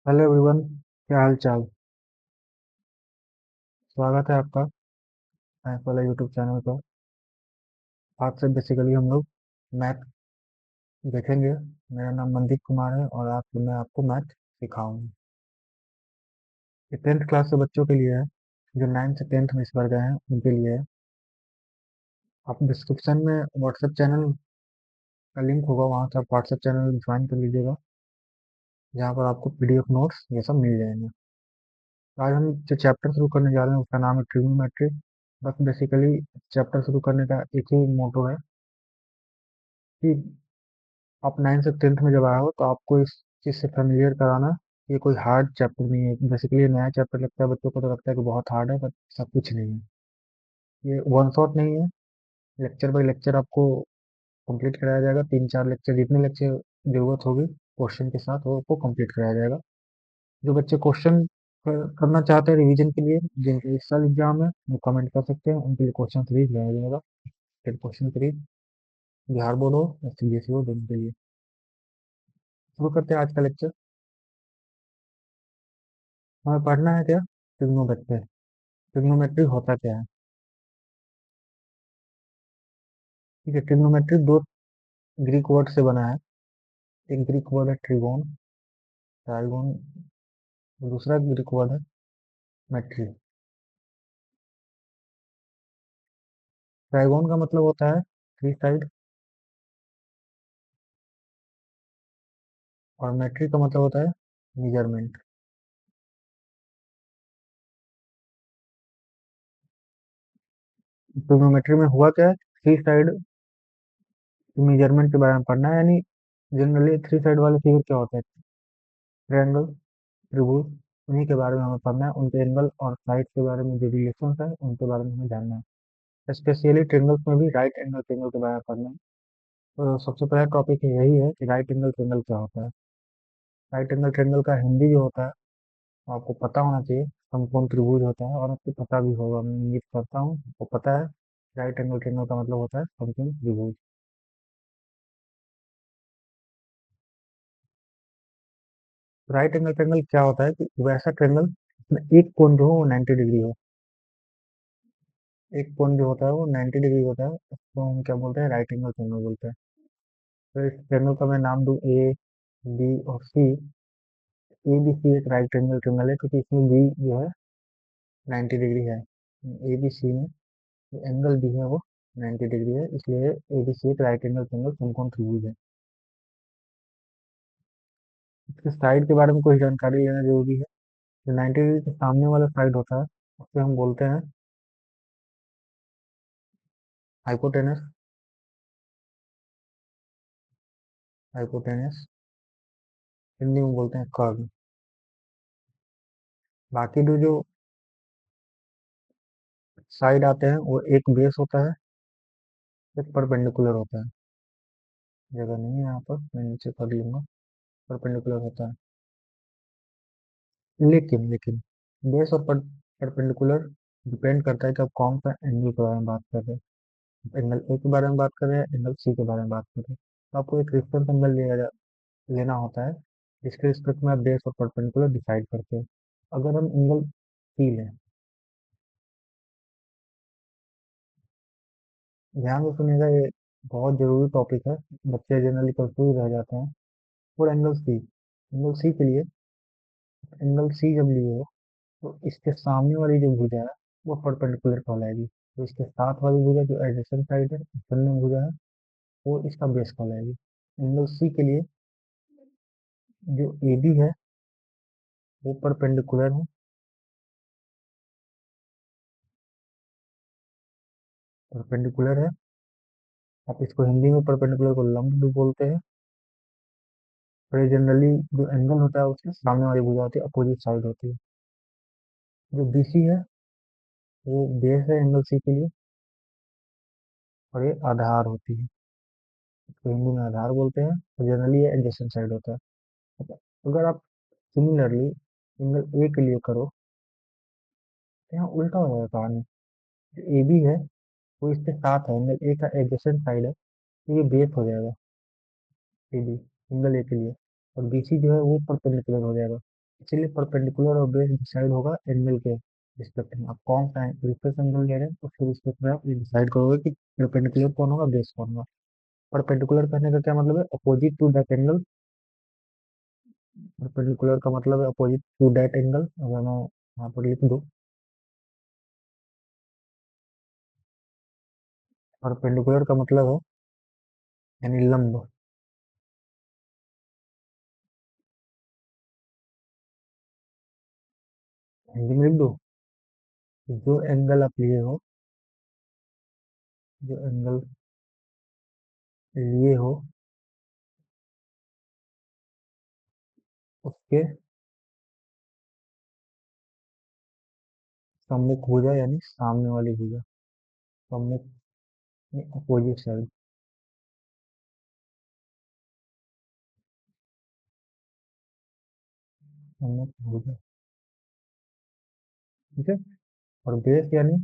Hello everyone. क्या हाल चाल। स्वागत है आपका साइंस वाला यूट्यूब चैनल पर। आज से बेसिकली हम लोग मैथ देखेंगे। मेरा नाम मनदीप कुमार है और आज मैं आपको मैथ सिखाऊंगा। ये 10th क्लास के बच्चों के लिए है। जो 9th से 10th में इस बार गए हैं उनके लिए है। आप डिस्क्रिप्शन में व्हाट्सएप चैनल का लिंक होगा, वहाँ से आप व्हाट्सएप चैनल ज्वाइन कर लीजिएगा, जहाँ पर आपको पीडीएफ नोट्स ये सब मिल जाएंगे। आज हम जो चैप्टर शुरू करने जा रहे हैं उसका नाम है ट्रिग्नोमेट्री। बस बेसिकली चैप्टर शुरू करने का एक ही मोटो है कि आप 9 से 10th में जब आए हो तो आपको इस चीज़ से फेमिलियर कराना। ये कोई हार्ड चैप्टर नहीं है। बेसिकली ये नया चैप्टर लगता है, बच्चों को तो लगता है कि बहुत हार्ड है, बट सब कुछ नहीं है। ये वन शॉट नहीं है। लेक्चर बाय लेक्चर आपको कंप्लीट कराया जाएगा। 3-4 लेक्चर, जितने लेक्चर जरूरत होगी क्वेश्चन के साथ वो आपको कंप्लीट कराया जाएगा। जो बच्चे क्वेश्चन करना चाहते हैं रिवीजन के लिए, जिनके इस साल एग्जाम है, वो कमेंट कर सकते हैं, उनके लिए क्वेश्चन सीरीज लाया जाएगा। फिर क्वेश्चन सीरीज बिहार बोर्ड हो या सीबीएसई हो, दोनों के लिए। शुरू करते हैं आज का लेक्चर। हमें पढ़ना है क्या? ट्रिग्नोमेट्री। ट्रिग्नोमेट्री होता क्या है? ठीक है, ट्रिग्नोमेट्री दो ग्रीक वर्ड से बना है। एक ग्रीक वर्ड है ट्रिगोन, ट्राइगोन। दूसरा ग्रीक वर्ड है मेट्री। ट्राइगोन का मतलब होता है थ्री साइड, और मेट्री का मतलब होता है मेजरमेंट। ट्रिग्नोमेट्री में हुआ क्या है, थ्री साइड मेजरमेंट के बारे में पढ़ना है। यानी जनरली थ्री साइड वाले फिगर क्या होता है? ट्रायंगल, त्रिभुज। उन्हीं के बारे में हमें पढ़ना है, उनके एंगल और साइड के बारे में जो रिलेशन है उनके बारे में हमें जानना है। स्पेशली ट्रिंगल्स में भी राइट एंगल ट्रिंगल के बारे में पढ़ना है। तो सबसे पहला टॉपिक यही है कि राइट एंगल ट्रिंगल क्या होता है। राइट एंगल ट्रिंगल का हिंदी जो होता है वो आपको पता होना चाहिए। समकोण त्रिभुज होता है, और आपको पता भी होगा, मैं उम्मीद करता हूँ आपको पता है। राइट एंगल ट्रिंगल का मतलब होता है समकोण त्रिभुज। राइट एंगल ट्रिंगल क्या होता है कि वैसा ट्रिंगल जिसमें एक कोण जो हो वो 90 डिग्री हो। एक कोण जो होता है वो 90 डिग्री होता है, उसको हम क्या बोलते हैं? राइट एंगल ट्रिंगल बोलते हैं। तो इस ट्रिंगल का मैं नाम दूं ए, बी और सी। ए बी सी एक राइट एंगल ट्रिंगल है, क्योंकि इसमें बी जो है 90 डिग्री है। ए बी सी में जो एंगल भी है वो 90 डिग्री है, इसलिए ए बी सी एक राइट एंगल ट्रिंगल समकोण त्रिभुज है। इसके साइड के बारे में कोई जानकारी लेना जरूरी है। जो 90 डिग्री के सामने वाला साइड होता है उससे हम बोलते हैं हाइपोटेनस। हाइपोटेनस हिंदी में बोलते हैं कर्व। बाकी जो साइड आते हैं वो एक बेस होता है, एक परपेंडिकुलर होता है। जगह नहीं है यहाँ पर, मैं नीचे कर लूंगा। परपेंडिकुलर होता है। लेकिन बेस और परपेंडिकुलर डिपेंड करता है कि आप कौन सा एंगल के बारे में बात कर रहे हैं। एंगल ए के बारे में बात कर रहे हैं, एंगल सी के बारे में बात कर रहे हैं, तो आपको एक रेफरेंस एंगल लेना होता है, जिसके रिस्पेक्ट में आप बेस और परपेंडिकुलर डिसाइड करते हैं। अगर हम एंगल सी लें, ध्यान से सुनिएगा, ये बहुत जरूरी टॉपिक है। बच्चे जनरली कंफ्यूज रह जाते हैं। और एंगल सी के लिए, एंगल सी जब लिए हो तो इसके सामने वाली जो भुजा है वो परपेंडिकुलर कहलाएगी। तो इसके साथ वाली भुजा जो एडजेसेंट साइड है, शून्य भुजा है, वो इसका बेस कहलाएगी। एंगल सी के लिए जो ए बी है वो परपेंडिकुलर है। परपेंडिकुलर है। आप इसको हिंदी में परपेंडिकुलर को लंब भी बोलते हैं। और ये जनरली जो एंगल होता है उसके सामने वाली भुजा होती है, अपोजिट साइड होती है। जो बी सी है वो बेस है एंगल सी के लिए, और ये आधार होती है। इसको हिंदी में आधार बोलते हैं, और जनरली ये एडजेसेंट साइड होता है। अगर आप सिमिलरली एंगल ए के लिए करो तो यहाँ उल्टा हो जाएगा कहानी। जो ए बी है वो इसके साथ है, एंगल ए का एडजेसेंट साइड है, तो ये बेस हो जाएगा ए बी, एंगल ए के लिए। और बी सी जो है वो परपेंडिकुलर हो जाएगा। इसीलिए परपेंडिकुलर और बेस डिसाइड होगा एंगल के रिस्पेक्ट में। आप कौन सा रिफरेंस एंगल ले रहे हैं, उसके रिस्पेक्ट में आप ये डिसाइड करोगे कि परपेंडिकुलर कौन होगा, बेस कौन होगा। परपेंडिकुलर कहने का क्या मतलब है? Opposite to that angle. Perpendicular का मतलब है अपोजिट टू दैट एंगल। अगर मैं यहाँ पर लिख दूँ, परपेंडिकुलर का मतलब है यानी लंब। हिंदी में लिख दो, जो एंगल आप लिए हो, जो एंगल लिए हो उसके सम्मुख भुजा यानी सामने वाली भुजा, सम्मुख अपोजिट साइड, सम्मुख भुजा। ठीक है। और बेस यानी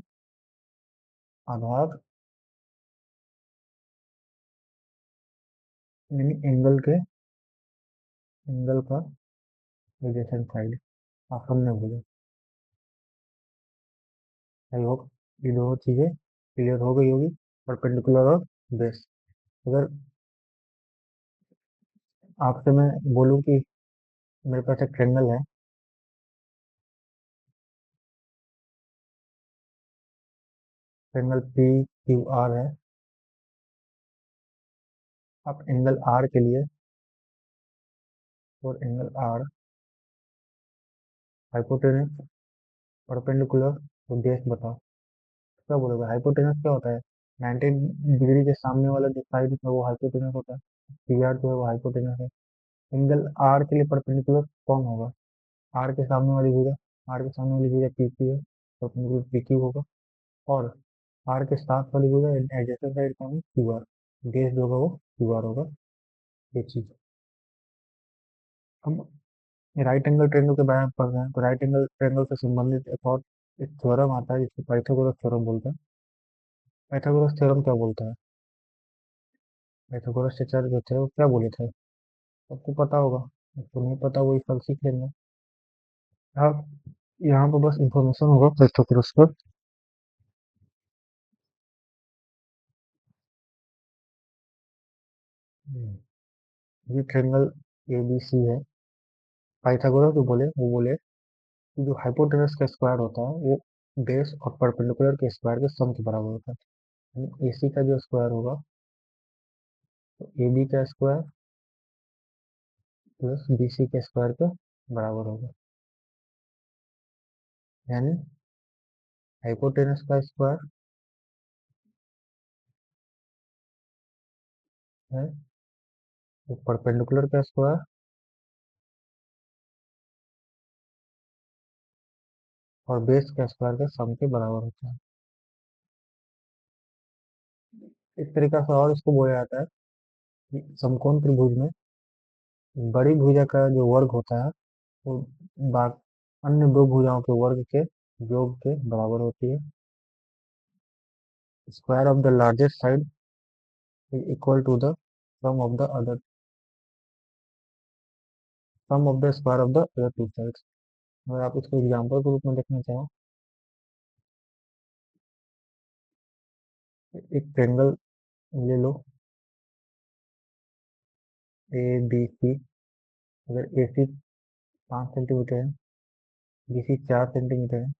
आधार, यानी एंगल का एडजेसेंट साइड, आसन्न भुजा। आई होप ये दोनों चीजें क्लियर हो गई होगी, परपेंडिकुलर और बेस। अगर आपसे मैं बोलूं कि मेरे पास एक ट्रेंगल है, ट्रेंगल पी क्यू आर है। आप एंगल आर के लिए और एंगल आर, हाइपोटेनस, परपेंडिकुलर और बेस बताओ। क्या बोलोगे? हाइपोटेनस क्या होता है? 90 डिग्री के सामने वाला जो साइड है वो हाइपोटेनस होता है। पी आर जो है वो हाइपोटेनस है। एंगल आर के लिए परपेंडिकुलर कौन होगा? आर के सामने वाली भुजा, आर के सामने वाली भुजा पी क्यू है, परपेंडिकुलर पी क्यू होगा। और आर के साथ वाली भुजा एडजेसेंट साइड कौन है? Q R. बेस जो होगा वो क्यू आर होगा। ये चीज हम राइट एंगल ट्रायंगल के बारे में पढ़ रहे हैं, तो राइट एंगल ट्रायंगल से संबंधित एक और एक थ्योरम आता है जिसको पाइथागोरस थ्योरम बोलते हैं। पाइथागोरस थ्योरम क्या बोलता है? पाइथागोरस टीचर जो थे वो क्या बोले थे? सबको पता होगा, तो नहीं पता वही कल सीख लेंगे। आप यहाँ पर बस इंफॉर्मेशन होगा पाइथागोरस पर। ये ट्रायंगल ए बी सी है। पाइथागोरस जो बोले वो बोले कि जो हाइपोटेनस का स्क्वायर होता है वो बेस और परपेंडिकुलर के स्क्वायर के सम के बराबर होता है। एसी का जो स्क्वायर होगा तो ए बी का स्क्वायर प्लस बी सी के स्क्वायर के बराबर होगा। यानी हाइपोटेनस का स्क्वायर है तो परपेंडिकुलर का स्क्वायर और बेस का स्क्वायर के सम के बराबर होता है। इस तरीका से और इसको बोला जाता है कि समकोण त्रिभुज में बड़ी भुजा का जो वर्ग होता है वो बाक अन्य दो भुजाओं के वर्ग के योग के बराबर होती है। Square of the largest side is equal to the sum of the other, sum of the square of the other two sides. अगर आप इसको एग्जाम्पल के रूप में देखना चाहें, एक ट्रेंगल ले लो ए बी सी। अगर ए सी 5 सेंटीमीटर है, बी सी 4 सेंटीमीटर है,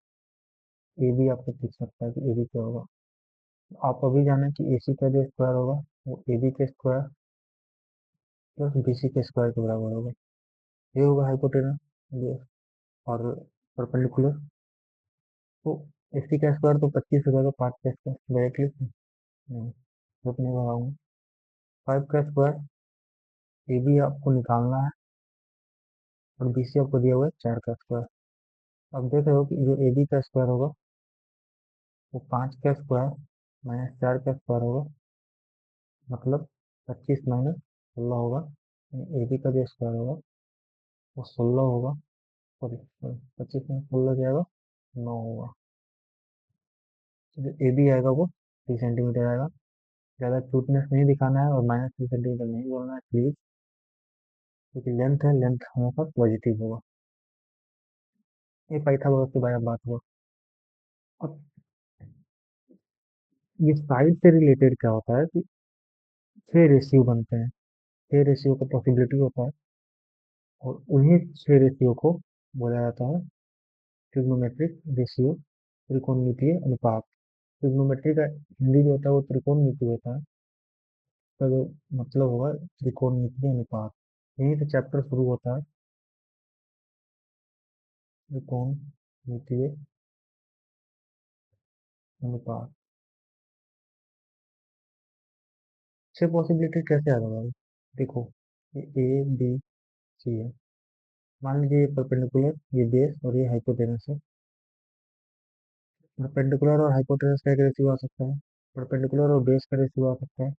ए बी आपको पूछ सकता है कि ए बी क्या होगा। आप अभी जाना कि ए सी का जो स्क्वायर होगा वो ए बी के स्क्वायर प्लस बी सी के स्क्वायर के बराबर होगा। ये होगा हाइपोटेनस। ये और परपेंडिकुलर तो ए सी का स्क्वायर तो 25 होगा, तो 5 का स्क्वायर डायरेक्टली नहीं, रुकने वाला हूँ। 5 का स्क्वायर ए बी आपको निकालना है और बी सी आपको दिया हुआ है 4 का स्क्वायर। अब देख रहे हो कि जो ए बी का स्क्वायर होगा वो 5 का स्क्वायर माइनस 4 का स्क्वायर होगा, मतलब 25 माइनस 16 होगा। ए बी का जो स्क्वायर होगा वो 16 होगा। सॉरी, 25 में 16 जाएगा, 9 होगा। तो जो ए बी आएगा वो 3 सेंटीमीटर आएगा। ज़्यादा क्यूटनेस नहीं दिखाना है और -3 सेंटीमीटर नहीं बोलना है प्लीज, क्योंकि लेंथ है, लेंथ हमेशा पॉजिटिव होगा। ये पाइथागोरस के बारे में बात हुआ। अब ये साइड से रिलेटेड क्या होता है कि 6 रेशियो बनते हैं, 6 रेशियो का पॉसिबिलिटी होता है, और उन्हीं 6 रेशियो को बोला जाता है ट्रिग्नोमेट्रिक रेशियो, त्रिकोणमितीय अनुपात। ट्रिग्नोमेट्री का हिंदी जो होता है वो त्रिकोणमिति होता है, इसका जो मतलब होगा त्रिकोणमितीय अनुपात। यहीं से चैप्टर शुरू होता है, त्रिकोणमितीय अनुपात। 6 पॉसिबिलिटी कैसे आ जाएगा? देखो, ये ए बी सी है, मान लीजिए ये परपेंडिकुलर, ये बेस और ये हाइपोटेनस है। परपेंडिकुलर और हाइपोटेनस का एक रेशियो आ सकता है, परपेंडिकुलर और बेस का रेशियो आ सकता है,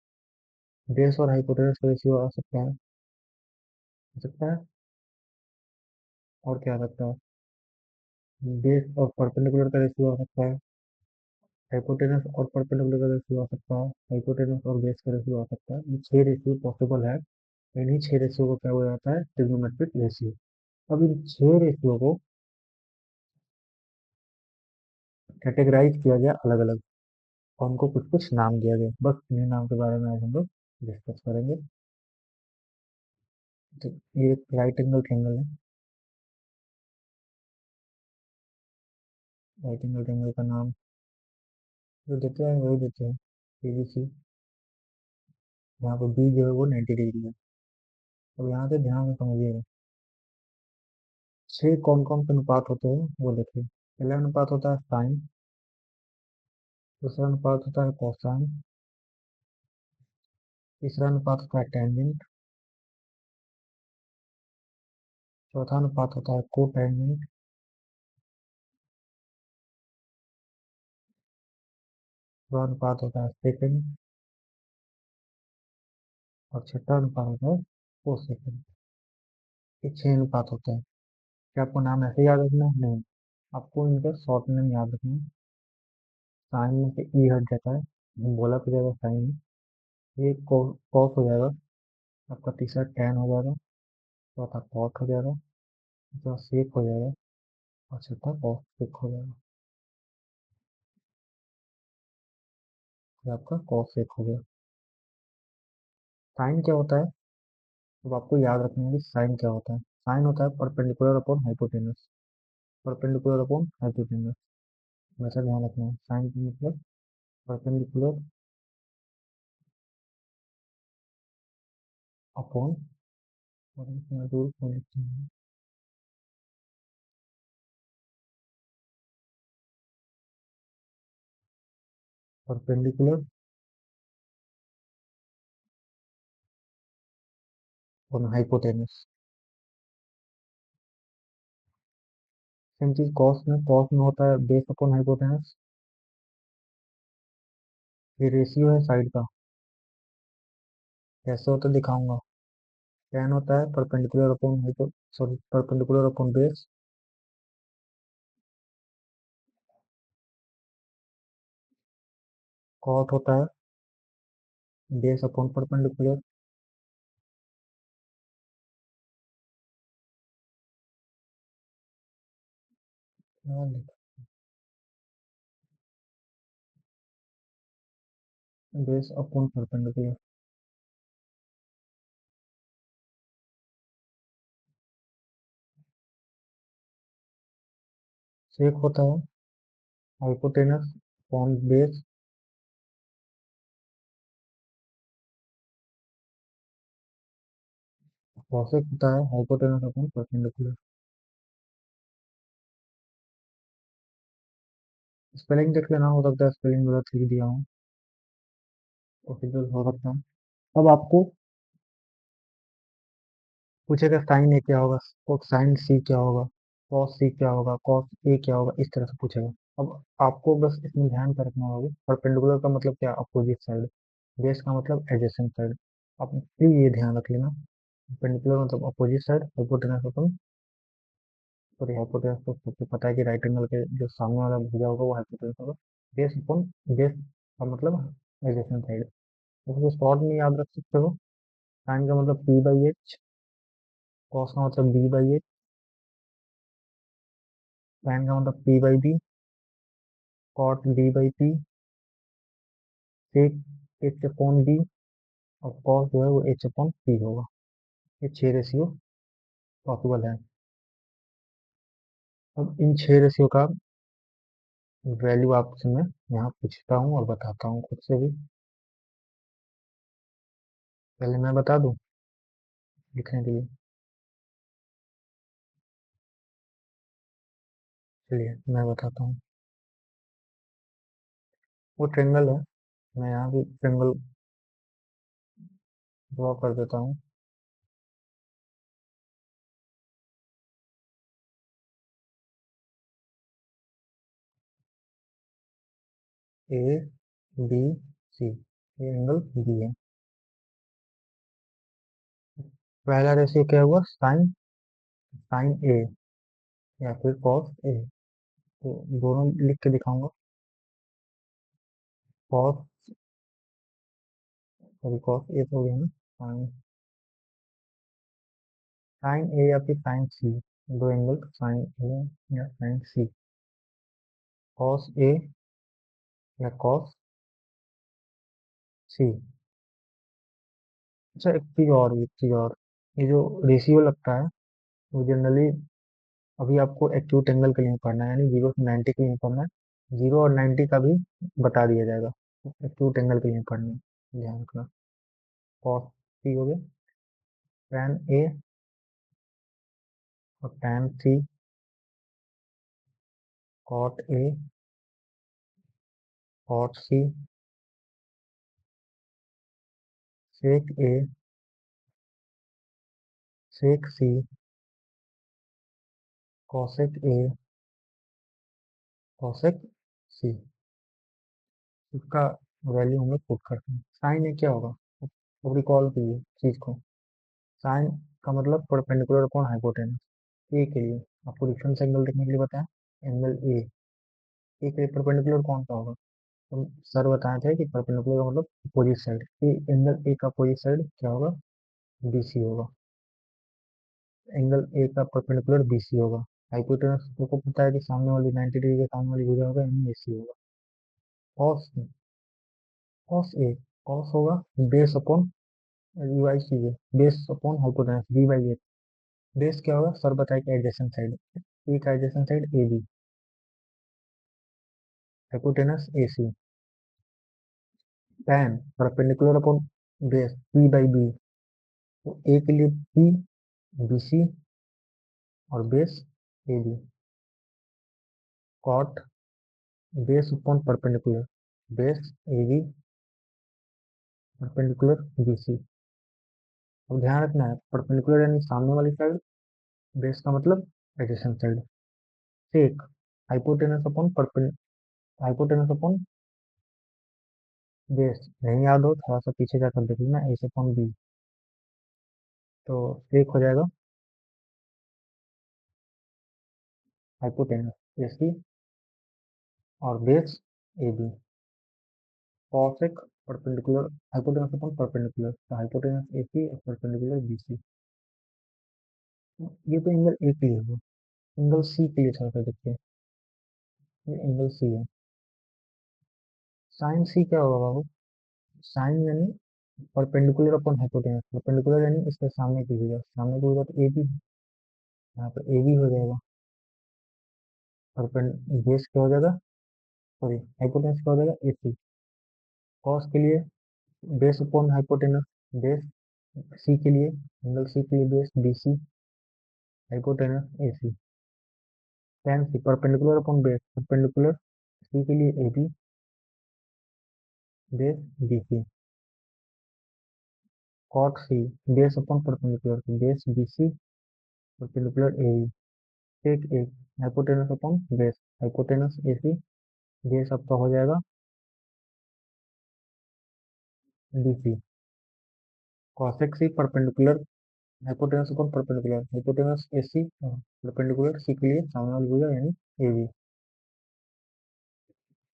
बेस और हाइपोटेनस का रेशियो आ सकता है, हो सकता है। और क्या आ सकता है? बेस और परपेंडिकुलर का रेशियो आ सकता है, हाइपोटेनस और परपेंडिकुलर का रेशियो आ सकता है, हाइपोटेनस और बेस का रेशियो आ सकता है। ये 6 रेशियो पॉसिबल है। इन्हीं 6 रेशियो को क्या हो जाता है? Trigonometric ratio. अब इन 6 रेशियो को कैटेगराइज किया गया अलग अलग, और उनको कुछ कुछ नाम दिया गया। बस इन्हीं नाम के बारे में आज हम लोग डिस्कस करेंगे। तो ये एक राइट एंगल ट्रायंगल है। राइट एंगल ट्रायंगल का नाम जो देते हैं वही देते हैं, पीवीसी। यहाँ पर बी जो है वो 90 डिग्री है। अब यहाँ से ध्यान से समझिएगा, 6 कौन कौन से अनुपात होते हैं वो देखिए। पहला अनुपात होता है साइन, दूसरा अनुपात होता है कोसाइन, तीसरा अनुपात होता है टेंजेंट, चौथा अनुपात होता है कोटेंजेंट, पांचवा अनुपात होता है सेकंड, और छठा अनुपात होता है कोसेकंड। ये 6 अनुपात होते हैं। क्या आपको नाम ऐसे याद रखना है? नहीं, आपको इनका शॉर्ट नेम याद रखना है। साइन में से ई हट जाता है, बोला तो जाएगा साइन, ये कॉस हो जाएगा, आपका तीसरा टैन हो जाएगा, चौथा कॉट हो जाएगा, पांचवा सेक हो जाएगा, और छठा कॉस सेक हो जाएगा। ये आपका कॉस सेक हो गया। साइन क्या होता है? अब आपको याद रखना है कि साइन क्या होता है। साइन होता है perpendicular upon hypotenuse, perpendicular upon hypotenuse, वैसा ध्यान रखना है। साइन का मतलब perpendicular upon, perpendicular upon hypotenuse. Same चीज कॉस में होता है बेस अपॉन हाइपोटेनस। ये रेशियो है साइड का, कैसे होता है दिखाऊंगा। tan होता है perpendicular upon hypo, sorry, perpendicular upon base. Cot होता है base upon perpendicular. Base upon perpendicular. Sec होता है हाइपोटेनस अपॉन बेस। कॉसेक होता है हाइपोटेनस अपॉन परपेंडिकुलर। स्पेलिंग देख लेना, हो सकता है स्पेलिंग गलत लिख दिया हूँ, पॉसिबल हो सकता है। अब आपको पूछेगा साइन ए क्या होगा, साइन सी क्या होगा, कॉस सी क्या होगा, कॉस ए क्या होगा, इस तरह से पूछेगा। अब आपको बस इसमें ध्यान पे रखना होगा, परपेंडिकुलर का मतलब क्या? Opposite side. बेस का मतलब एडजेसेंट साइड। आप प्लीज ये ध्यान रख लेना, परपेंडिकुलर मतलब अपोजिट साइड, हाइपोटेनस अपन, सॉरी हाइपोटेनस तो सबको पता है कि राइट एंगल के जो सामने वाला भुजा होगा वो हाइपोटेनस होगा। बेस अपन, बेस का मतलब एडजेसेंट साइड। इसको शॉर्ट में याद रख सकते हो। साइन का मतलब पी बाई एच, कॉस का मतलब बी बाई एच, tan का मतलब p by B, cot b by P, sec h upon B, और cos जो है वो h अपॉन पी होगा। ये 6 रेशियो पॉसिबल है। अब इन 6 रेशियो का वैल्यू आपसे मैं यहाँ पूछता हूँ और बताता हूँ खुद से भी। पहले मैं बता दूँ लिखने के लिए। चलिए मैं बताता हूँ। वो ट्रेंगल है, मैं यहाँ भी ट्रेंगल ड्रॉ कर देता हूँ। ए बी सी, ये एंगल बी है। पहला रेशियो क्या हुआ, साइन साइन ए या फिर कॉस ए, तो दोनों लिख के दिखाऊंगा। कॉस, सॉरी कॉस ए तो हो गया ना, साइन साइन ए या फिर साइन सी, दो एंगल साइन ए या साइन सी, कॉस ए या कॉस सी। अच्छा एक चीज और, ये जो रेशियो लगता है वो जनरली अभी आपको एक्यूट एंगल के लिए पढ़ना है, यानी 0 से 90 के लिए पढ़ना है। 0 और 90 का भी बता दिया जाएगा, एक्यूट एंगल के लिए पढ़ना है, ध्यान रखना। कॉस सी हो गया, टैन ए और tan C, cot A, cot C, sec A, sec C, cosec A, cosec C. इसका वैल्यू हम लोग पुट करते हैं। साइन ए क्या होगा, अब रिकॉल कीजिए चीज को। साइन का मतलब परपेंडिकुलर अपॉन हाइपोटेनस। ए के लिए आपको डिफरेंस एंगल देखने के लिए बताया, एंगल ए के लिए परपेंडिकुलर कौन सा होगा। तो सर बताए थे कि परपेंडिकुलर का मतलब अपोजिट साइड, एंगल ए का अपोजिट साइड क्या होगा, बीसी होगा। एंगल ए का परपेंडिकुलर बीसी होगा। हाइपोटेनस को पता है कि सामने वाली 90 डिग्री के सामने वाली भुजा होगा, यानी एसी होगा। कॉस कॉस ए, कॉस होगा बेस अपॉन, रिवाइज कीजिए, base upon hypotenuse B by A. Base क्या होगा, सर बताए कि एडजेसेंट साइड, ए का adjacent side A B, hypotenuse A C. Tan perpendicular upon base P by B, तो A के लिए पी बी सी और base A B. Cot base upon perpendicular, base A B perpendicular B C. अब ध्यान रखना है, perpendicular यानी सामने वाली साइड, बेस का मतलब adjacent side. Sec hypotenuse upon hypotenuse upon base, नहीं याद हो थोड़ा सा पीछे जाकर देख लेना, ए अपॉन बी, तो सेक हो जाएगा हाइपोटेनस ए सी और base A B. Cosec perpendicular hypotenuse upon perpendicular, तो हाइपोटेनस ए सी और परपेंडिकुलर बी सी। ये तो एंगल ए के लिए होगा। एंगल सी के लिए थोड़ा सा देखते हैं, ये एंगल सी है। साइन सी क्या होगा बाबू, साइन यानी परपेंडिकुलर अपॉन हाइपोटेनस, परपेंडिकुलर यानी इसके सामने की भुजा, सामने की भुजा तो ए बी, यहाँ पर ए बी हो जाएगा। परपेंड बेस क्या हो जाएगा, सॉरी हाइपोटेनस क्या हो जाएगा ए सी। कॉस के लिए base upon hypotenuse, base C के लिए, एंगल सी के लिए base B C, hypotenuse A C. Tan C perpendicular upon base, perpendicular C के लिए A B, base B C. Cot C base upon perpendicular, base B C perpendicular A B. Sec A hypotenuse upon base, hypotenuse A C, base आपका हो जाएगा B C. Cosec C perpendicular hypotenuse upon perpendicular, hypotenuse A C perpendicular C के लिए सामने वाली भुजा यानी A B.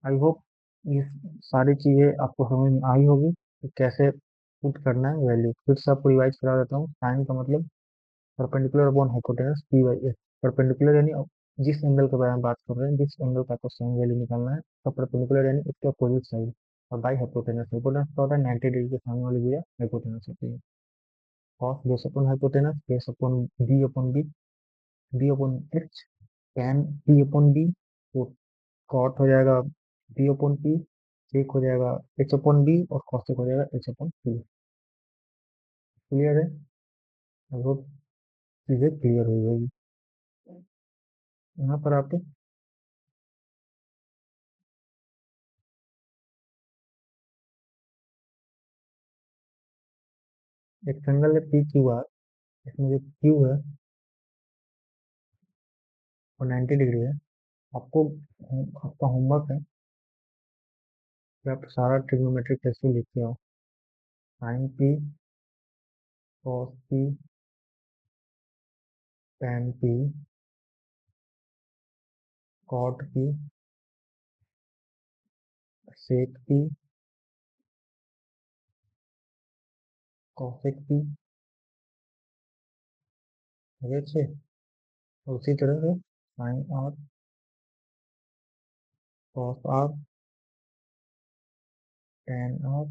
I hope ये सारी चीजें आपको समझ में आई होगी कि कैसे पुट करना है वैल्यू। फिर से आपको रिवाइज करा देता हूँ। साइन का मतलब perpendicular upon hypotenuse P by S, perpendicular यानी जिस एंगल के बारे में बात कर रहे हैं, जिस एंगल का आपको सेम वैल्यू निकालना है, उसका परपेंडिकुलर यानी उसके अपोजिट साइड, और बाई हाइपोटेनस। हाइपोटेनस क्या होता है, 90 डिग्री के सामने वाली भुजा हाइपोटेनस होती है। Cos base upon hypotenuse, base upon B, B upon H, tan P upon B, तो कॉट हो जाएगा बी अपॉन पी, सेक हो जाएगा एच अपॉन बी, और कॉसेक हो जाएगा एच अपॉन पी। क्लियर है? अब वो चीजें क्लियर हो जाएगी। यहाँ पर आपके एक ट्रायंगल है पी क्यू आर, इसमें जो क्यू है वो 90 डिग्री है। आपको आपका होमवर्क है कि आप सारा ट्रिग्नोमेट्रिक कैसे लिख के आओ। Sine P, cos P, tan P, cot P, sec P, cosec P, ठीक है अच्छे। और उसी तरह से sine R, cos R, tan R,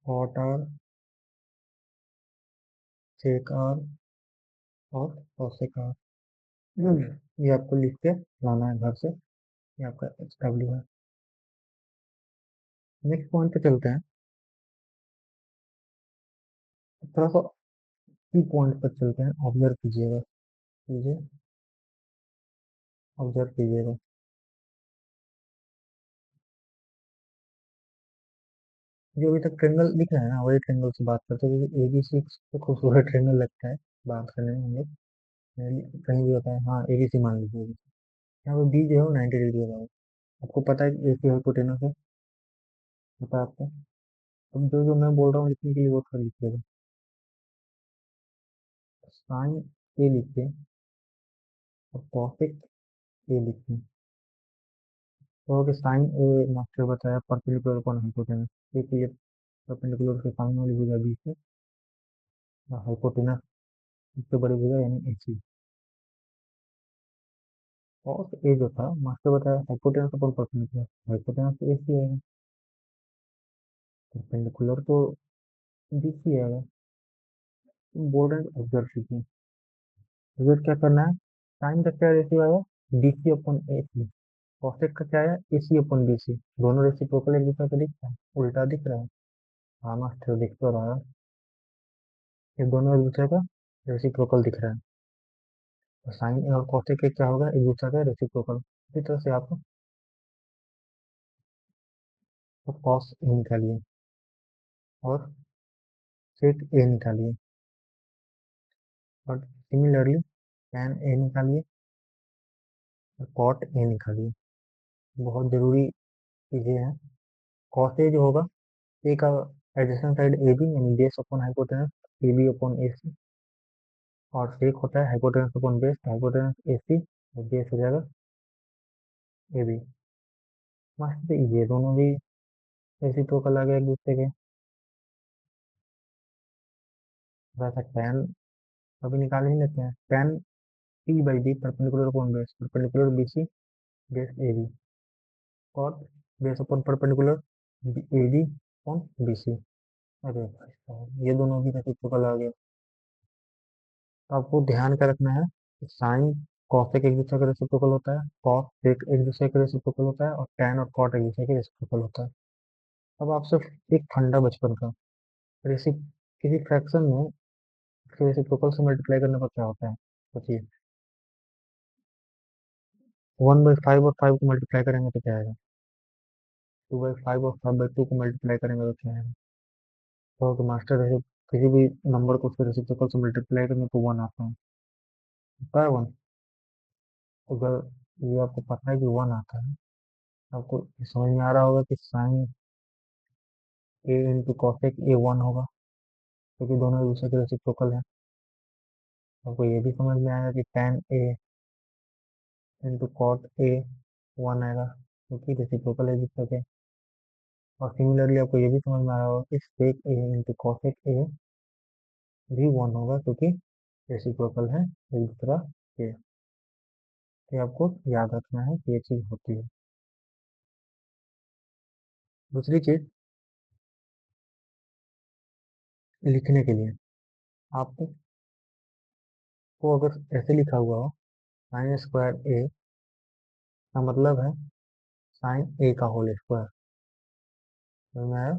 cot R, sec R, और कॉसेक आर। ये आपको लिख के लाना है घर से। ये आपका एच डब्ल्यू है। नेक्स्ट पॉइंट पे चलते हैं। थोड़ा सा की पॉइंट पर चलते हैं, ऑब्जर्व कीजिएगा, कीजिए, ऑब्जर्व कीजिएगा। जो अभी तक ट्रेंगल दिख रहा है ना, वही ट्रेंगल से बात करते हैं, क्योंकि एबीसी तो खूबसूरत ट्रेंगल लगता है बात करने में हम लोग। कहीं भी होता है, हाँ एबीसी मान लीजिए। यहाँ पे बी जो है वो 90 डिग्री होगा। आपको पता है कि ए सी हाइपोटेनस है, पता है आपको। अब जो जो मैं बोल रहा हूँ लिखने के लिए वो थोड़ा लिखिएगा। साइन ए लिखिए और कॉसेक ए लिखिए। तो कि साइन ए मास्टर बताया परपेंडिकुलर कौन हाइपोटेनस, एक ये परपेंडिकुलर के सामने वाली भुजा बी से, हाइपोटेनस सबसे बड़ी भुजा यानी एसी। और ए जो था मास्टर बताया हाइपोटेनस अपन परपेंडिकुलर, हाइपोटेनस तो एसी आएगा, परपेंडिकुलर तो बीसी आएगा। बोर्ड एंड ऑब्जर्व कीजिए। रिजल्ट क्या करना है, साइन का क्या रेशियो आया डीसी अपॉन एसी, कॉसेक का क्या आया एसी अपॉन बीसी। दोनों रेसिप्रोकल एक दूसरे को दिख रहा है, उल्टा दिख रहा है। हाँ मास्टर दिख तो रहा है, ये दोनों एक दूसरे का रेसिप्रोकल दिख रहा है। तो साइन और कॉसेक के क्या होगा, एक दूसरे का रेसिप्रोकल। इसी तरह से आप कॉस ए निकालिए और सेक ए निकालिए, और सिमिलरली टैन ए निकालिए और कॉट ए निकालिए। बहुत जरूरी चीजें हैं। कॉस ए जो होगा, ए का एडजेसेंट साइड ए बी यानी base upon hypotenuse A B upon A C, और सेक होता है hypotenuse upon base, hypotenuse A C, और बेस हो जाएगा ए बी। मस्त, ये दोनों भी रेसिप्रोकल आ गए एक दूसरे के। थोड़ा सा टैन अभी निकाल ही लेते हैं। Tan P by B perpendicular upon base, perpendicular B C, base A B, और base upon perpendicular A B upon B C. अरे भाई साहब, ये दोनों भी रेसिप्रोकल आ गए। तो आपको ध्यान क्या रखना है कि साइन कॉसेक एक दूसरे का रेसिप्रोकल होता है, कॉस सेक एक दूसरे का रेसिप्रोकल होता है, और टैन और कॉट एक दूसरे के रेसिप्रोकल होता है। अब आप सिर्फ एक फंडा बचपन का, रेसिप किसी फ्रैक्शन में उसके रेसिप्रोकल से मल्टीप्लाई करने पर क्या होता है, सोचिए। 1/5 और 5 को मल्टीप्लाई करेंगे तो क्या आएगा, 2/5 और 5/2 को मल्टीप्लाई करेंगे तो क्या आएगा। तो मास्टर रेसिप किसी भी नंबर को उसके रेसिप्रोकल से मल्टीप्लाई करेंगे तो 1 आता है, होता है 1। अगर ये आपको पता है कि 1 आता है, आपको समझ में आ रहा होगा कि sine A into cosec A 1 होगा, क्योंकि दोनों एक दूसरे के रेसिप्रोकल है। आपको ये भी समझ में आएगा कि tan A into cot A 1 आएगा, क्योंकि रेसिप्रोकल है दूसरे के। और सिमिलरली आपको ये भी समझ में आ रहा होगा कि सेक ए इंटू कॉसेक ए भी 1 होगा, क्योंकि रेसिप्रोकल है एक दूसरा के। ये आपको याद रखना है कि ये चीज़ होती है। दूसरी चीज़, लिखने के लिए आपको अगर ऐसे लिखा हुआ हो साइन स्क्वायर ए का मतलब है साइन ए का होल स्क्वायर। तो मैं,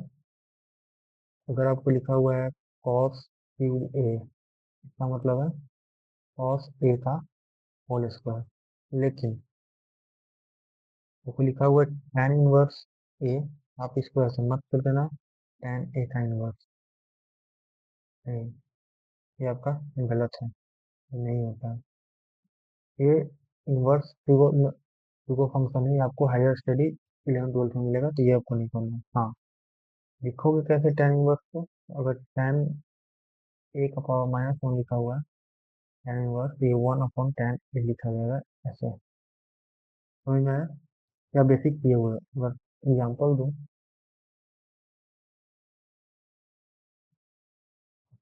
अगर आपको लिखा हुआ है कॉस क्यूब ए, इसका मतलब है कॉस ए का होल स्क्वायर। लेकिन आपको लिखा हुआ है tan इनवर्स ए, आप इसको ऐसे मत कर देना tan ए का इनवर्स। नहीं, ये आपका गलत है, नहीं होता है ये। इनवर्स फिगो फंक्शन है, ये आपको हायर स्टडी 11th 12th में मिलेगा, तो ये आपको नहीं करना है। हाँ, लिखोगे कैसे tan इनवर्स को? अगर tan ए का पावर -1 लिखा हुआ है tan इनवर्स, ये 1/tan ए लिखा जाएगा ऐसे। समझ में आया? या बेसिक किए हुए हैं। अगर एग्जाम्पल दूं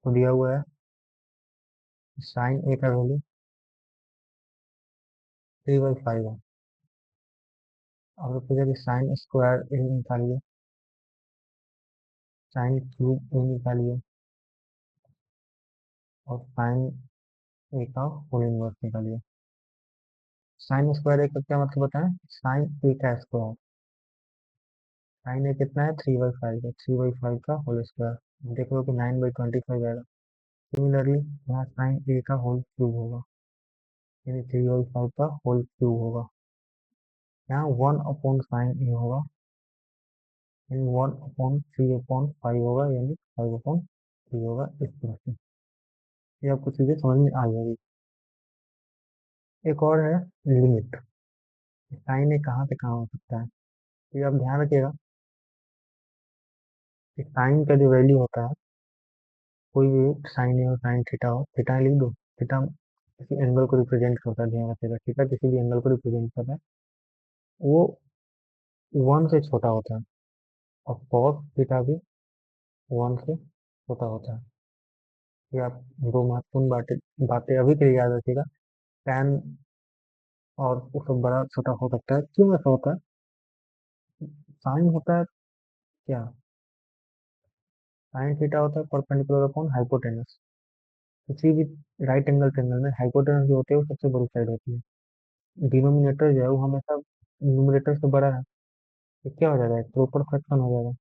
तो दिया हुआ है साइन ए का वैल्यू 3/5 है। अगर पूछे कि साइन स्क्वायर ए निकालिए, साइन क्यूब ए निकालिए, और साइन ए का होल इनवर्स निकालिए। साइन स्क्वायर ए का क्या मतलब बताएं? साइन ए का स्क्वायर। साइन ए कितना है? 3/5 है, 3/5 का होल स्क्वायर। देख लो कि 9/25 आएगा। सिमिलरली यहाँ साइन ए का होल क्यूब होगा, यानी 3/5 का होल क्यूब होगा। यहाँ 1/साइन ए होगा, यानी 1/3/5 होगा, यानी 5/3 होगा। इस तरह से ये आपको चीजें समझ में आ जाएगी। एक और है लिमिट। साइन ए कहाँ से कहाँ हो सकता है, तो ये आप ध्यान रखिएगा कि साइन का जो वैल्यू होता है, कोई भी साइन ए हो, साइन थीटा हो, थीटा लिख दो। थीटा किसी एंगल को रिप्रेजेंट करता है, ध्यान रखिएगा। थीटा किसी भी एंगल को रिप्रेजेंट करता है, वो 1 से छोटा होता है। और कॉस थीटा भी 1 से छोटा होता है। ये आप दो महत्वपूर्ण बातें बातें अभी के लिए याद रखिएगा। tan और वो सब बड़ा छोटा हो सकता है। क्यों ऐसा होता है? साइन होता है क्या? साइन थीटा होता है परपेंडिकुलर अपॉन हाइपोटेनस। किसी भी राइट एंगल ट्रायंगल में हाइपोटेनस जो होती है वो सबसे बड़ी साइड होती है। डिनोमिनेटर जो है वो हमेशा न्यूमरेटर से बड़ा है, तो क्या हो जाएगा? एक प्रॉपर फ्रैक्शन हो जाएगा।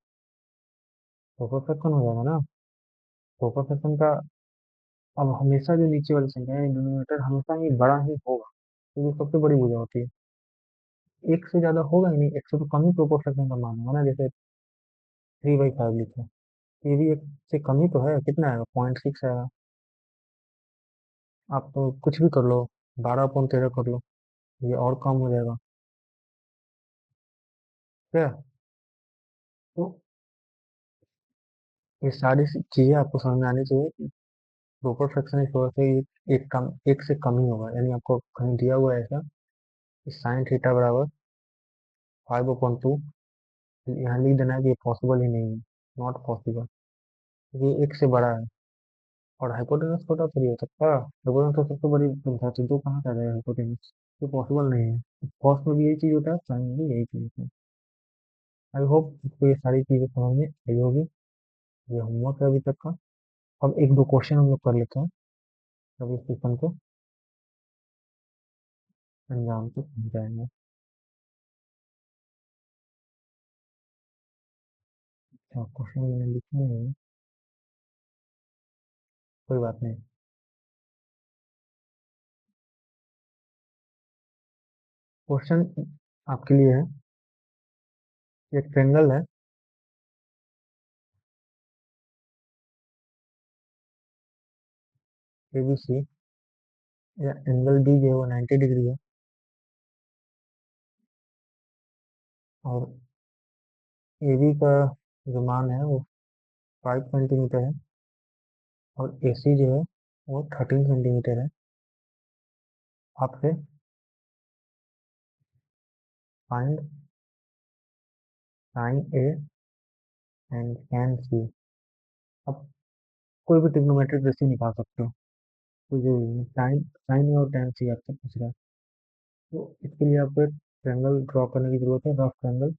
प्रॉपर फ्रैक्शन हो जाएगा ना। प्रॉपर फ्रैक्शन का अब हमेशा जो नीचे वाली संख्या है डिनोमिनेटर हमेशा ही बड़ा ही होगा, क्योंकि सबसे बड़ी भुजा होती है। एक से ज्यादा होगा ही नहीं, एक से तो कम ही प्रॉपर फ्रैक्शन का मान होगा ना। जैसे 3/5 लिखे, ये भी एक से कम ही तो है। कितना आएगा? 0.6 आएगा। आप तो कुछ भी कर लो, 12/13 कर लो, ये और कम हो जाएगा। क्या? तो ये सारी चीजें आपको समझ में आनी चाहिए। प्रॉपर फ्रैक्शन इस वजह से एक से कम ही होगा, यानी आपको कहीं दिया हुआ है ऐसा कि साइन थीटा बराबर 5/2, यहाँ लिख देना है कि ये पॉसिबल ही नहीं है, नॉट पॉसिबल। ये एक से बड़ा है। और हाइपोटेनस छोटा थोड़ी हो सकता है, हाइपोटेनस तो सबसे बड़ी संख्या है, तो दो कहाँ से आ जाएगा हाइपोटेनस? ये पॉसिबल नहीं है। कॉस में भी यही चीज होता है, साइन में भी यही चीज होता है। आई होप आपको ये सारी चीजें समझ में आई होगी। ये होमवर्क है अभी तक का। अब एक दो क्वेश्चन हम लोग कर लेते हैं, तब इस क्वेश्चन को अंजाम तक पहुंच जाएंगे। अच्छा, क्वेश्चन मैंने लिखे हैं, कोई बात नहीं। क्वेश्चन आपके लिए है, एक ट्रेंगल है एबीसी, या एंगल डी जो है वो 90 डिग्री है, और एबी का जो मान है वो 5 सेंटीमीटर है, और एसी जो है वो 13 सेंटीमीटर है। आपसे find sign A and tan सी। अब कोई भी ट्रिग्नोमेट्रिक रेशियो निकाल सकते हो। तो जो साइन साइन और tan सी आपसे पूछ रहा है। तो इसके लिए आपको एक ट्रायंगल ड्रॉ करने की जरूरत है, रफ ट्रायंगल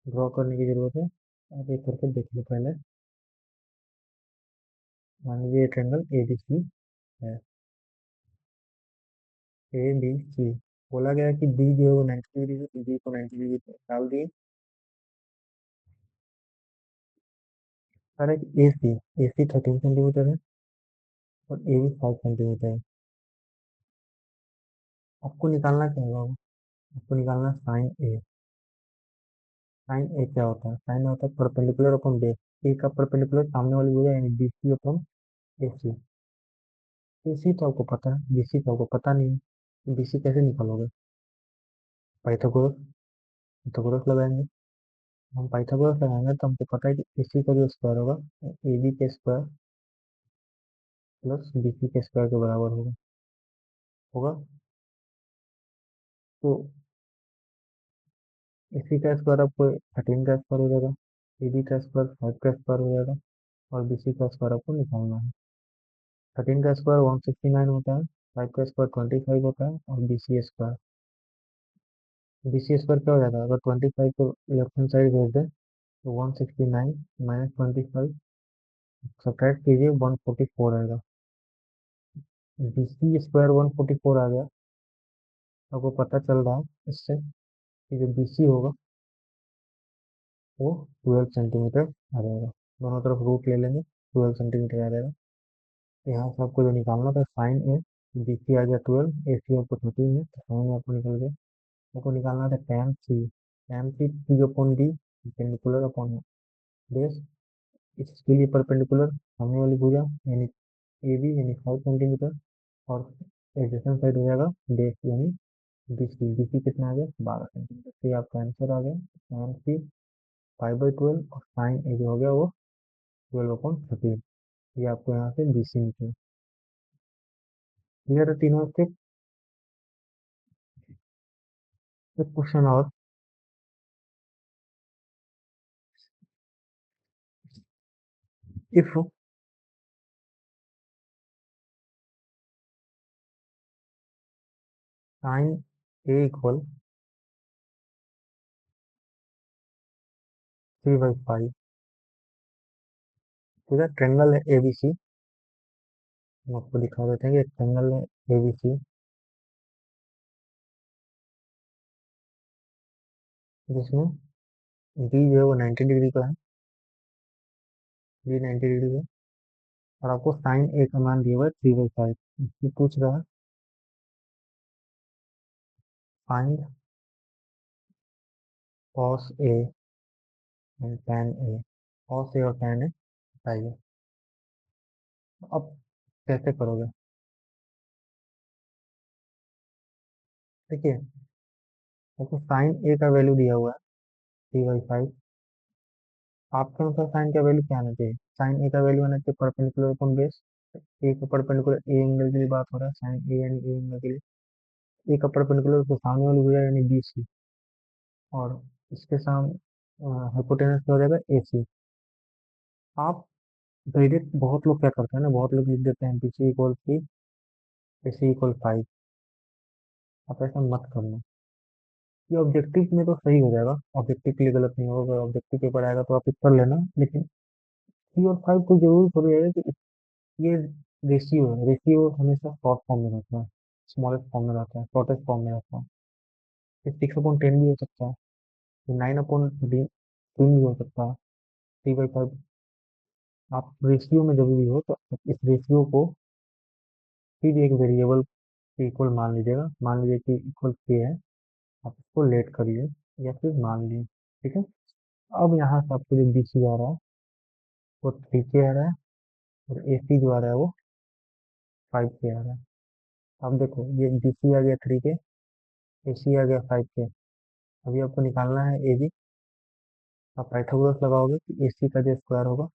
ड्रॉ करने की जरूरत है। आप एक करके देख लो पहले। मान लीजिए ये ट्रायंगल ए बी सी है, ए बी सी। बोला गया है कि बी जो है वो 90 डिग्री है, बी को 90 डिग्री पे डाल दिए। और एक ए सी 13 सेंटीमीटर है और ए बी 5 सेंटीमीटर है। आपको निकालना क्या होगा? आपको निकालना साइन ए। साइन ए क्या होता है? साइन होता है परपेंडिकुलर अपॉन बेस। ए का परपेंडिकुलर सामने वाली भुजा यानी बी सी अपॉन ए सी। ए सी तो आपको पता है, बी सी तो आपको पता नहीं है। बी सी कैसे निकालोगे? पाइथागोरस। पाइथागोरस लगाएंगे। हम पाइथागोरस लगाएंगे तो हमको पता है कि ए सी का जो स्क्वायर होगा ए बी के स्क्वायर प्लस बी सी के स्क्वायर के बराबर होगा। होगा। तो ए सी का स्क्वायर आपको 13 का स्क्वायर हो जाएगा, ए बी का स्क्वायर 5 का स्क्वायर हो जाएगा और बी सी का स्क्वायर आपको निकालना है। 13 का स्क्वायर 169 होता है, 5 का स्क्वायर 25 होता है और बी सी स्क्वायर क्या हो जाता है? अगर 25 को लेफ्ट हैंड साइड भेज दें तो 169 माइनस 25 सब्ट्रैक्ट कीजिए 144 आएगा। बी सी स्क्वायर 144 आ गया। आपको पता चल रहा है इससे कि जो बी सी होगा वो 12 सेंटीमीटर आ जाएगा। दोनों तरफ रूट ले लेंगे, 12 सेंटीमीटर आ जाएगा। यहाँ से आपको जो निकालना था साइन ए, बी सी आ गया 12, ए सी आपको 13 है तो साइन आपको निकल गया। आपको निकालना था tan C P upon D perpendicular upon base. इसके लिए परपेंडिकुलर सामने वाली भुजा यानी ए बी यानी 5 सेंटीमीटर और एडजेसेंट साइड हो जाएगा बेस यानी बी सी। बी सी कितना आ गया? 12 सेंटीमीटर। तो ये आपका आंसर आ गया टैन सी 5/12 और साइन ए जो हो गया वो 12/13। ये आपको यहाँ से बी सी निकला। क्लियर है तीनों स्टेप? एक क्वेश्चन और। If sine A equal 3/5। ठीक है, ट्रेंगल है एबीसी। हम आपको दिखा देते हैं कि ट्रेंगल है एबीसी जिसमें बी जो है वो 90 डिग्री का है, बी 90 डिग्री है और आपको साइन ए का मान दिया हुआ है 3/5। इसमें पूछ रहा है find cos A and tan A. Cos A और टैन ए बताइए। अब कैसे करोगे? देखिए, आपको साइन ए का वैल्यू दिया हुआ है 3/5। आपके अनुसार साइन का वैल्यू क्या आना चाहिए? साइन ए का वैल्यू आना चाहिए परपेंडिकुलर अपॉन बेस। ए का परपेंडिकुलर ए एंगल के लिए बात हो रहा है, साइन ए यानी ए एंगल के लिए। ए का परपेंडिकुलर तो सामने वाली भुजा यानी बी सी और इसके सामने हाइपोटेनस क्या हो जाएगा ए सी। आप डायरेक्ट बहुत लोग क्या करते हैं ना, बहुत लोग लिख देते हैं बी सी इक्वल 3, ए सी इक्वल 5। आप ऐसा मत करना। ये ऑब्जेक्टिव में तो सही हो जाएगा, ऑब्जेक्टिव के लिए गलत नहीं होगा। ऑब्जेक्टिव पेपर आएगा तो आप इस कर लेना, लेकिन 3 और 5 को जरूर थोड़ी आएगा कि ये रेशियो है। रेशियो हमेशा शॉर्ट फॉर्म में रहता है, स्मॉलेस्ट फॉर्म में रहता है, शॉर्टेस्ट फॉर्म में रहता है। ये 6/10 भी हो सकता है, ये 9/10 भी हो सकता है। 3/5। आप रेशियो में जब भी हो तो इस रेशियो को फिर एक वेरिएबल के इक्वल मान लीजिएगा। मान लीजिए कि इक्वल के है, आप इसको लेट करिए या फिर मान लीजिए। ठीक है। अब यहाँ से आपको जो बी सी आ रहा है वो 3 के आ रहा है और ए सी जो आ रहा है वो 5 के आ रहा है। अब देखो ये बी सी आ गया 3 के, ए सी आ गया 5 के। अभी आपको निकालना है ए बी। आप पाइथागोरस लगाओगे कि ए सी का जो स्क्वायर होगा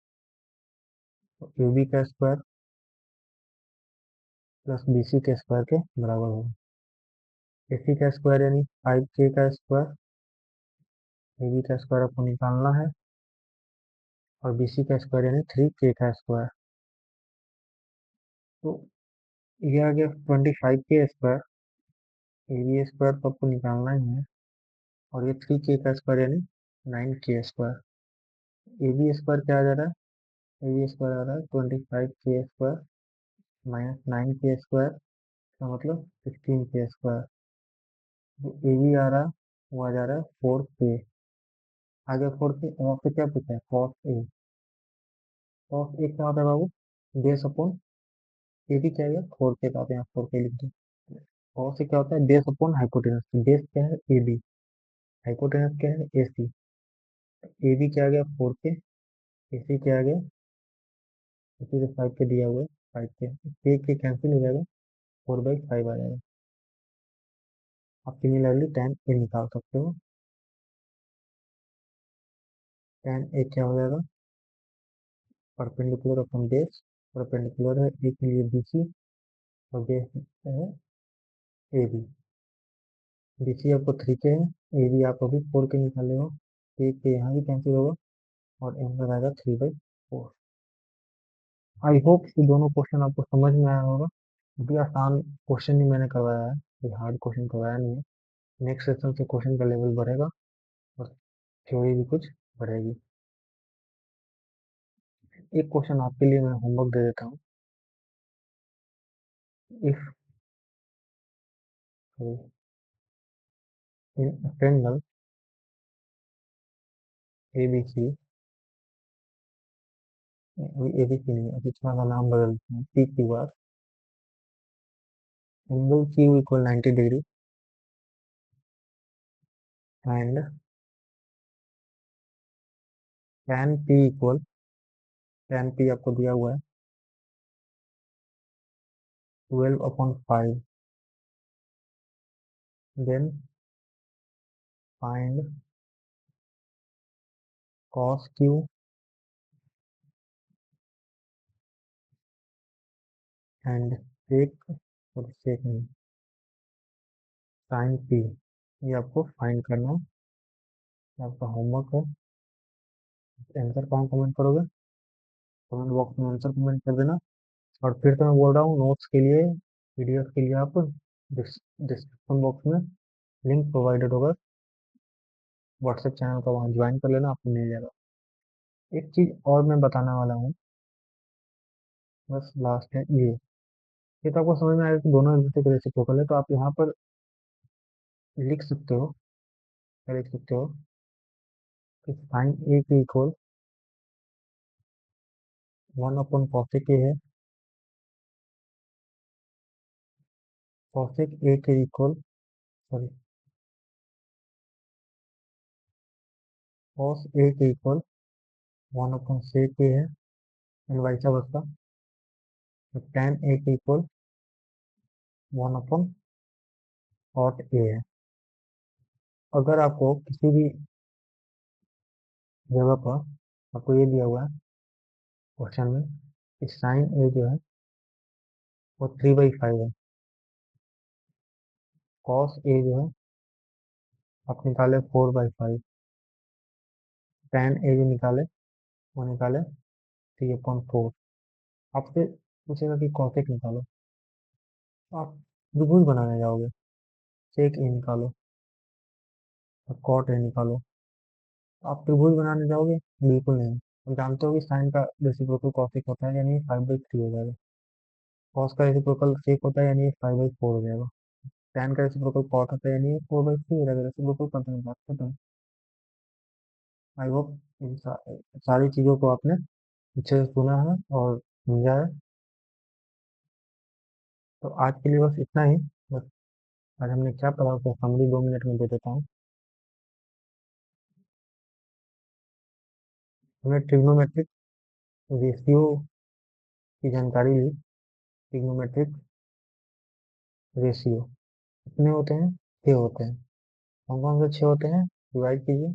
तो ए बी का स्क्वायर प्लस बी सी के स्क्वायर के बराबर होगा। ए सी का स्क्वायर यानी 5 के का स्क्वायर, ए बी का स्क्वायर आपको निकालना है और बी सी का स्क्वायर यानी 3 के का स्क्वायर। तो ये आ गया 25 k square. A B square तो आपको निकालना ही है। और ये 3 k का स्क्वायर यानी 9 k square. A B square क्या आ जा रहा है? ए बी स्क्वायर आ रहा है 25 k square minus 9 k square का मतलब 16 k स्क्वायर। जो ए बी आ रहा है वो आ जा रहा है 4 k। आ गया 4 k। और आपसे क्या पूछा है? Cos A. कॉस ए क्या होता है बाबू? बेस अपॉन ए बी क्या है? 4 k का आप यहाँ 4 k लिख दो। कॉस से क्या होता है? Base upon hypotenuse. बेस क्या है? A B. हाइपोटेनस क्या है? ए सी। ए बी क्या आ गया? 4 k। ए सी क्या आ गया? इसी से 5 के दिया हुआ है। 5 के कैंसिल हो जाएगा। 4/5 आ जाएगा। आप सिमिलरली tan ए निकाल सकते हो। tan ए क्या हो जाएगा? Perpendicular upon base. परपेंडिकुलर है ए के लिए बी सी और बेस है ए बी। बी सी आपको 3 के है। ए बी आप अभी 4 के निकाले हो। एक के यहाँ भी कैंसिल होगा और एंसर आएगा 3/4। आई होप कि दोनों क्वेश्चन आपको समझ में आया होगा। अभी आसान क्वेश्चन ही मैंने करवाया है, कोई हार्ड क्वेश्चन करवाया नहीं है। नेक्स्ट सेशन से क्वेश्चन का लेवल बढ़ेगा और थ्योरी भी कुछ बढ़ेगी। एक क्वेश्चन आपके लिए मैं होमवर्क दे देता हूँ। If in triangle A B C, A B C नहीं, अभी थोड़ा सा नाम बदलते हैं, P Q R, angle Q equal 90 degree and tan P equal, tan P आपको दिया हुआ है 12/5। Then find cos Q and sec नहीं, sin पी। ये आपको फाइंड करना है। ये आपका होमवर्क है। आंसर कहाँ कमेंट करोगे? कमेंट बॉक्स में आंसर कमेंट कर देना। और फिर तो मैं बोल रहा हूँ, नोट्स के लिए, पीडीएफ के लिए आप डिस्क्रिप्शन बॉक्स में लिंक प्रोवाइडेड होगा, व्हाट्सएप चैनल का, वहाँ ज्वाइन कर लेना, आपको मिल जाएगा। एक चीज़ और मैं बताने वाला हूँ, बस लास्ट है ये तो आपको समझ में आएगा कि दोनों एक दूसरे के रेसिप्रोकल है। तो आप यहाँ पर लिख सकते हो, क्या लिख सकते हो कि साइन ए के इक्वल 1/cosec ए है। cosec ए के इक्वल, सॉरी, cos ए के इक्वल 1/sec ए है एंड वाइस वर्सा। तो tan ए के इक्वल 1/cot ए है। अगर आपको किसी भी जगह पर आपको ये दिया हुआ है क्वेश्चन में कि साइन ए जो है वो 3/5 है, कॉस ए जो है आप निकाले 4/5, tan ए जो निकाले वो निकाले 3/4। आपसे पूछेगा कि कॉसेक निकालो, तो आप त्रिभुज बनाने जाओगे, सेक ए निकालो और कॉट ए निकालो। तो आप त्रिभुज बनाने जाओगे? बिल्कुल नहीं। आप जानते हो कि साइन का रेसिप्रोकल कॉसेक होता है, यानी 5/3 हो जाएगा। कॉस का रेसिप्रोकल सेक होता है, यानी 5/4 हो जाएगा। tan का रेसिप्रोकल कॉट होता है, यानी 4/3 हो जाएगा। रेसिप्रोकल कंटिन्यू, बात खत्म। आई होप इन सारी चीज़ों को आपने अच्छे से सुना है और समझा है। तो आज के लिए बस इतना ही। बस आज हमने क्या पढ़ा उसका समरी 2 मिनट में दे देता हूँ। हमने ट्रिग्नोमेट्रिक रेशियो की जानकारी ली। ट्रिग्नोमेट्रिक रेशियो कितने होते हैं? 6 होते हैं। कौन कौन से 6 होते हैं? डिवाइड कीजिए।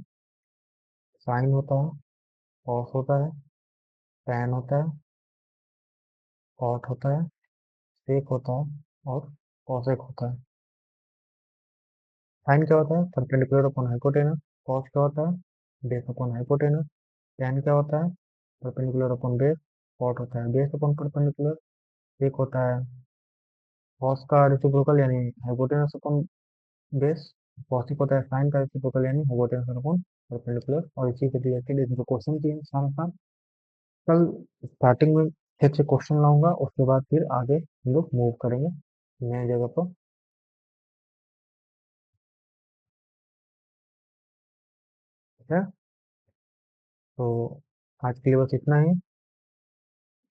साइन होता है, कॉस होता है, टैन होता है, कॉट होता है, सेक होता है और कॉसेक होता है। साइन क्या होता है? Perpendicular upon hypotenuse. कॉस क्या होता है? Base upon hypotenuse. टैन क्या होता है? Perpendicular upon base. कॉट होता है बेस अपॉन परपेंडिकुलर। सेक होता है कॉस का रेसिप्रोकल यानी हाइपोटेनस अपॉन बेस, कॉसिक होता है साइन का रेसिप्रोकल यानी हाइपोटेनस अपॉन परपेंडिकुलर, और इसी के रिलेटेड इसमें क्वेश्चन किए आसान आसान। कल स्टार्टिंग में ठीक से क्वेश्चन लाऊंगा, उसके बाद फिर आगे हम लोग मूव करेंगे नए जगह पर। ठीक है, तो आज के लिए बस इतना ही।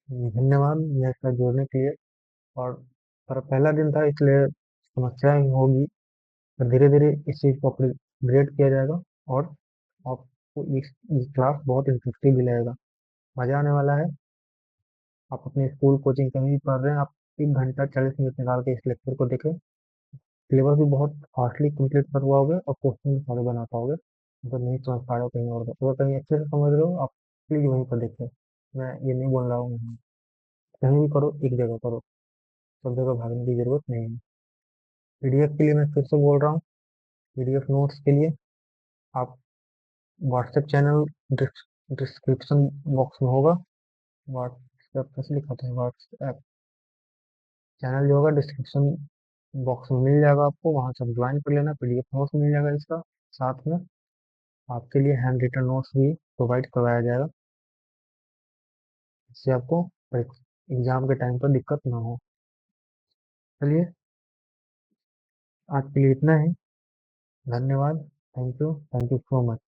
धन्यवाद मेरे साथ जुड़ने के लिए। और पर पहला दिन था इसलिए समस्याएं होगी, पर धीरे धीरे इस चीज़ को अपग्रेड किया जाएगा, और आपको ये क्लास बहुत इंटरेस्टिंग भी लगेगा, मजा आने वाला है। आप अपने स्कूल कोचिंग कहीं भी पढ़ रहे हैं, आप 1 घंटा 40 मिनट निकाल के इस लेक्चर को देखें। सिलेबस भी बहुत फास्टली कंप्लीट कर पाओगे और क्वेश्चन भी सारे बना पाओगे। अगर नहीं समझ पा रहे हो कहीं और तो, अगर कहीं अच्छे से समझ रहे हो आप प्लीज वहीं पर देखें। मैं ये नहीं बोल रहा हूँ नहीं, कहीं भी करो एक जगह करो, सब जगह भागने की जरूरत नहीं है। पीडीएफ के लिए मैं फिर से बोल रहा हूँ, पीडीएफ नोट्स के लिए आप व्हाट्सएप चैनल डिस्क्रिप्शन बॉक्स में होगा। व्हाट्सएप कैसे लिखा था, व्हाट्सएप चैनल जो होगा डिस्क्रिप्शन बॉक्स में मिल जाएगा आपको, वहाँ से आप ज्वाइन कर लेना। पीडीएफ नोट्स मिल जाएगा इसका, साथ में आपके लिए हैंड रिटन नोट्स भी प्रोवाइड करवाया जाएगा, जिससे आपको एग्जाम के टाइम पर दिक्कत ना हो। चलिए, आज के लिए इतना ही। धन्यवाद। Thank you so much.